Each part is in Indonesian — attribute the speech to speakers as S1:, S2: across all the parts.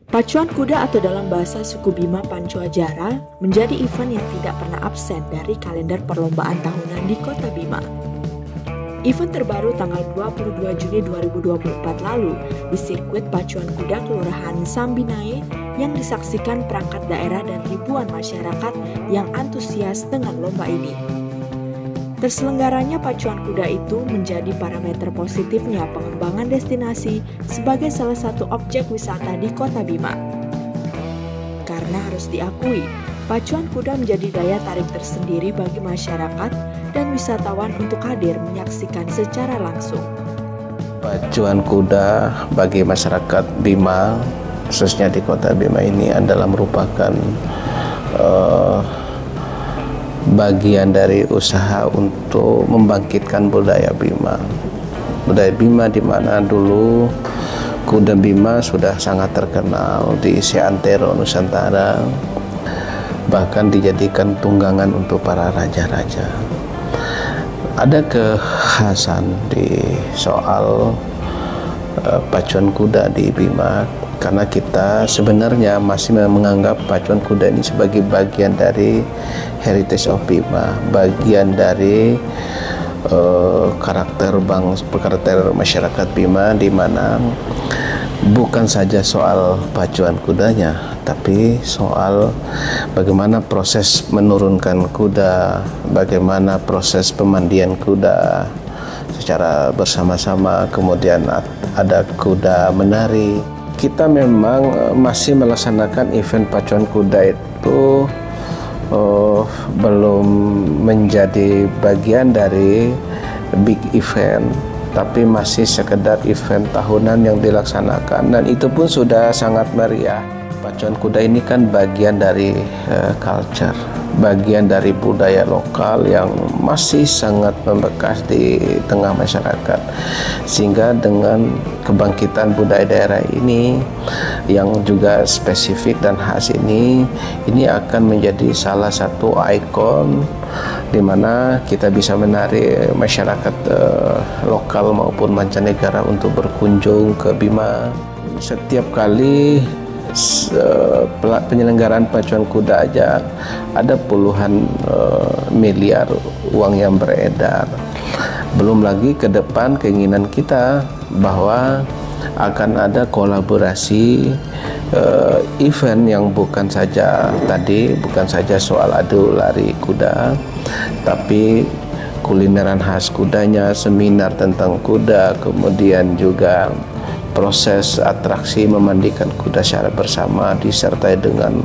S1: Pacuan kuda atau dalam bahasa suku Bima Pancuajara menjadi event yang tidak pernah absen dari kalender perlombaan tahunan di Kota Bima. Event terbaru tanggal 22 Juni 2024 lalu di sirkuit Pacuan Kuda Kelurahan Sambinae yang disaksikan perangkat daerah dan ribuan masyarakat yang antusias dengan lomba ini. Terselenggaranya pacuan kuda itu menjadi parameter positifnya pengembangan destinasi sebagai salah satu objek wisata di Kota Bima. Karena harus diakui, pacuan kuda menjadi daya tarik tersendiri bagi masyarakat dan wisatawan untuk hadir menyaksikan secara langsung.
S2: Pacuan kuda bagi masyarakat Bima, khususnya di Kota Bima ini adalah merupakan bagian dari usaha untuk membangkitkan budaya Bima. Budaya Bima di mana dulu kuda Bima sudah sangat terkenal di seantero Nusantara, bahkan dijadikan tunggangan untuk para raja-raja. Ada kekhasan di soal pacuan kuda di Bima, karena kita sebenarnya masih menganggap pacuan kuda ini sebagai bagian dari heritage of Bima, bagian dari karakter masyarakat Bima, di mana bukan saja soal pacuan kudanya, tapi soal bagaimana proses menurunkan kuda, bagaimana proses pemandian kuda secara bersama-sama, kemudian ada kuda menari. Kita memang masih melaksanakan event pacuan kuda itu belum menjadi bagian dari big event, tapi masih sekedar event tahunan yang dilaksanakan, dan itu pun sudah sangat meriah. Pacuan kuda ini kan bagian dari culture, bagian dari budaya lokal yang masih sangat membekas di tengah masyarakat, sehingga dengan kebangkitan budaya daerah ini yang juga spesifik dan khas ini akan menjadi salah satu ikon di mana kita bisa menarik masyarakat lokal maupun mancanegara untuk berkunjung ke Bima. Setiap kali penyelenggaraan pacuan kuda aja ada puluhan miliar uang yang beredar. Belum lagi ke depan keinginan kita bahwa akan ada kolaborasi event yang bukan saja soal adu lari kuda, tapi kulineran khas kudanya, seminar tentang kuda, kemudian juga proses atraksi memandikan kuda secara bersama disertai dengan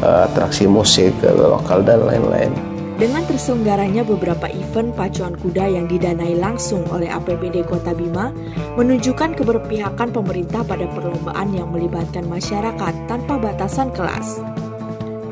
S2: atraksi musik lokal dan lain-lain.
S1: Dengan terselenggaranya beberapa event pacuan kuda yang didanai langsung oleh APBD Kota Bima menunjukkan keberpihakan pemerintah pada perlombaan yang melibatkan masyarakat tanpa batasan kelas.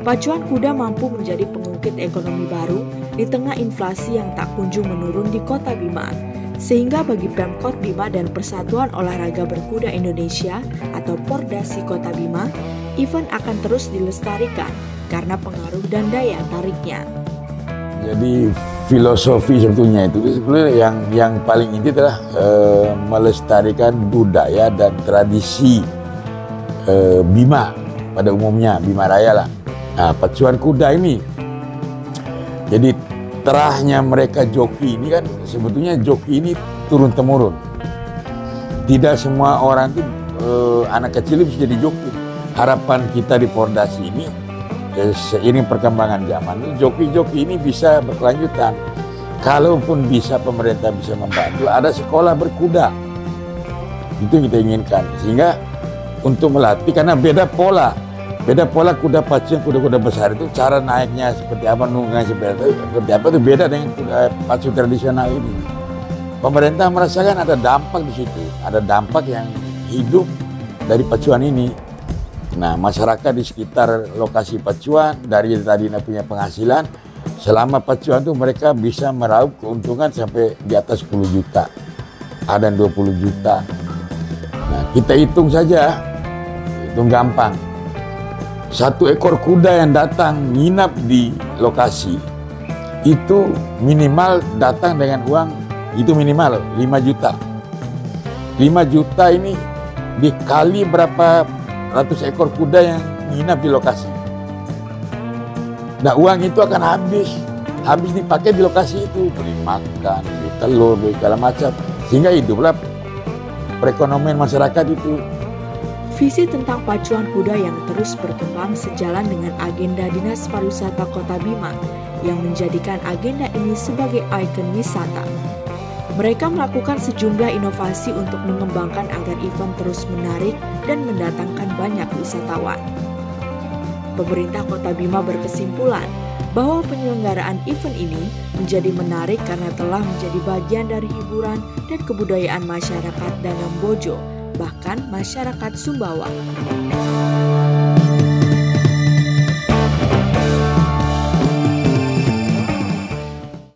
S1: Pacuan kuda mampu menjadi pengungkit ekonomi baru di tengah inflasi yang tak kunjung menurun di Kota Bima. Sehingga bagi Pemkot Bima dan Persatuan Olahraga Berkuda Indonesia atau Pordasi Kota Bima, event akan terus dilestarikan karena pengaruh dan daya tariknya.
S3: Jadi filosofi sebetulnya itu yang paling inti adalah melestarikan budaya dan tradisi Bima pada umumnya, Bima Raya lah. Nah, pacuan kuda ini, jadi terahnya mereka joki ini kan sebetulnya joki ini turun-temurun. Tidak semua orang itu anak kecil bisa jadi joki. Harapan kita di Pordasi ini seiring perkembangan zaman, joki-joki ini bisa berkelanjutan. Kalaupun bisa pemerintah bisa membantu, ada sekolah berkuda. Itu yang kita inginkan. Sehingga untuk melatih, karena beda pola kuda pacuan, kuda-kuda besar itu cara naiknya seperti apa, nunggannya seperti apa itu beda dengan kuda pacu tradisional ini. Pemerintah merasakan ada dampak di situ, ada dampak yang hidup dari pacuan ini. Nah, masyarakat di sekitar lokasi pacuan dari tadi punya penghasilan, selama pacuan itu mereka bisa meraup keuntungan sampai di atas 10 juta, ada 20 juta. Nah, kita hitung saja, hitung gampang. Satu ekor kuda yang datang nginap di lokasi itu minimal datang dengan uang itu minimal 5 juta. 5 juta ini dikali berapa ratus ekor kuda yang menginap di lokasi. Nah, uang itu akan habis dipakai di lokasi itu, beli makan, beli telur, beli segala macam, sehingga hiduplah perekonomian masyarakat itu.
S1: Visi tentang pacuan kuda yang terus berkembang sejalan dengan agenda Dinas Pariwisata Kota Bima yang menjadikan agenda ini sebagai ikon wisata. Mereka melakukan sejumlah inovasi untuk mengembangkan agar event terus menarik dan mendatangkan banyak wisatawan. Pemerintah Kota Bima berkesimpulan bahwa penyelenggaraan event ini menjadi menarik karena telah menjadi bagian dari hiburan dan kebudayaan masyarakat Danambojo, bahkan masyarakat Sumbawa.